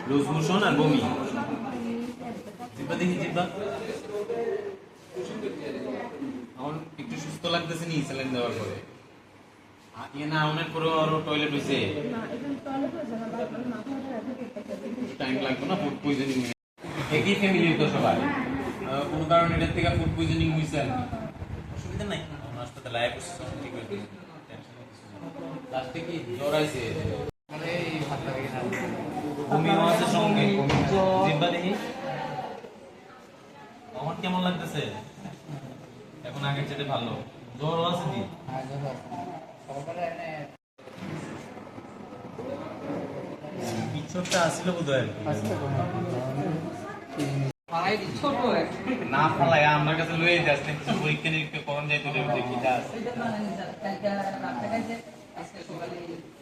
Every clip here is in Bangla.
লুজ মোশন আর বমি। জিব্বা দেখি, জিব্বা এখন একটু সুস্থ লাগতেছে নি স্যালাইন দেওয়ার পরে? না অনেক পরে আরো টয়লেট হয়েছে, টাইম লাগবে না? ফুড পয়জনিং একই ফ্যামিলির তো সবাই, কোনো কারণে এটার থেকে ফুড পয়জনিং হয়েছে আর কি। অসুবিধা নাই, হাসপাতালে আয় করছে, ঠিক হয়েছে। লাস্টে কি জ্বর আইছে? বমিও আছে সঙ্গে। জিব্বা দেখি আমার কেমন লাগতেছে এখন? আগের চেয়ে ভালো? জ্বরও আছে নি? কিছুটা আসছিল বোধহয় না ফালাই আমার কাছে লয়ে যাচ্ছে। কিছু পরীক্ষা নিরীক্ষা করণ যায়, তুলে দেখিটা আছে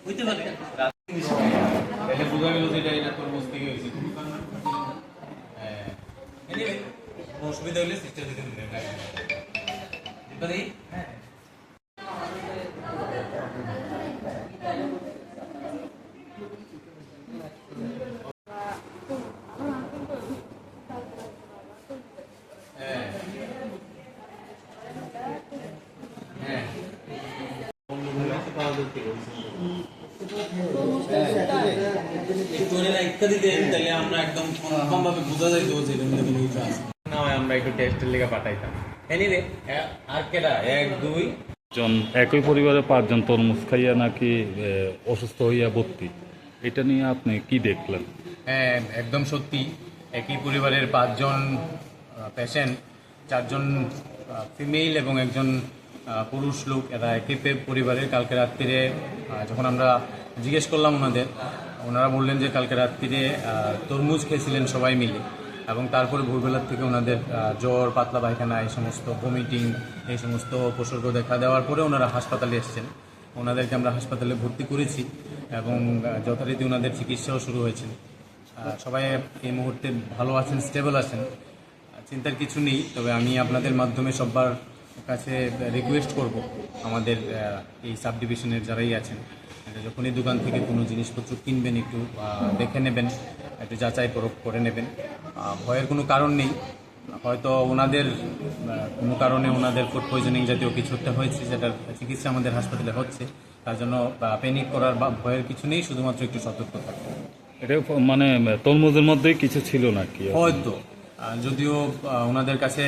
বুঝতে পারে। তাহলে বোঝা গেল যে এটা তরমুজ থেকে হয়েছে। অসুবিধা হলে সিস্টার দিতে দিতে ইত্যাদি দেন, তাহলে আমরা একদম কনফার্ম ভাবে বোঝা যাইতো যে এর মধ্যে কোনো কিছু আছে না হয় আমরা একটু টেস্টের লেগে পাঠাইতাম। এনিওয়ে আর কেডা? 1 2 জন একই পরিবারে 5 জন তরমুজ খাইয়া নাকি অসুস্থ হইয়া ভর্তি, এটা নিয়ে আপনি কি দেখলেন? হ্যাঁ, একদম সত্যি। একই পরিবারের 5 জন পেশেন্ট, 4 জন ফিমেল এবং একজন পুরুষ লোক, এরা একই পরিবারের। কালকে রাত্রিরে যখন আমরা জিজ্ঞেস করলাম ওনারা বললেন যে কালকে রাত্রিরে তরমুজ খেয়েছিলেন সবাই মিলে, এবং তারপরে ভোরবেলার থেকে ওনাদের জ্বর, পাতলা পায়খানা, এই সমস্ত ভমিটিং, এই সমস্ত উপসর্গ দেখা দেওয়ার পরে ওনারা হাসপাতালে এসেছেন। ওনাদেরকে আমরা হাসপাতালে ভর্তি করেছি এবং যথারীতি ওনাদের চিকিৎসাও শুরু হয়েছে। সবাই এই মুহূর্তে ভালো আছেন, স্টেবল আছেন, চিন্তার কিছু নেই। তবে আমি আপনাদের মাধ্যমে সবার কাছে রিকোয়েস্ট করব, আমাদের এই সাব ডিভিশনের যারাই আছেন, যখনই দোকান থেকে কোনো জিনিসপত্র কিনবেন একটু দেখে নেবেন, একটু যাচাই করে নেবেন। ভয়ের কোনো কারণ নেই। হয়তো ওনাদের কোনো কারণে ওনাদের ফুড পয়জনিং জাতীয় কিছু একটা হয়েছে, যেটার চিকিৎসা আমাদের হাসপাতালে হচ্ছে। তার জন্য প্যানিক করার বা ভয়ের কিছু নেই, শুধুমাত্র একটু সতর্ক থাকতে। এটা মানে তরমুজের মধ্যেই কিছু ছিল নাকি? হয়তো, যদিও ওনাদের কাছে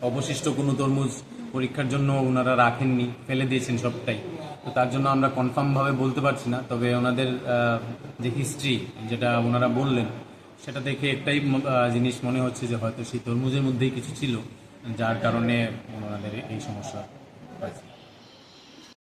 অবশিষ্ট কোনো তরমুজ পরীক্ষার জন্য ওনারা রাখেননি, ফেলে দিয়েছেন সবটাই। তো তার জন্য আমরা কনফার্মভাবে বলতে পারছি না। তবে ওনাদের যে হিস্ট্রি, যেটা ওনারা বললেন, সেটা দেখে একটাই জিনিস মনে হচ্ছে যে হয়তো সেই তরমুজের মধ্যেই কিছু ছিল, যার কারণে ওনাদের এই সমস্যা হয়েছে।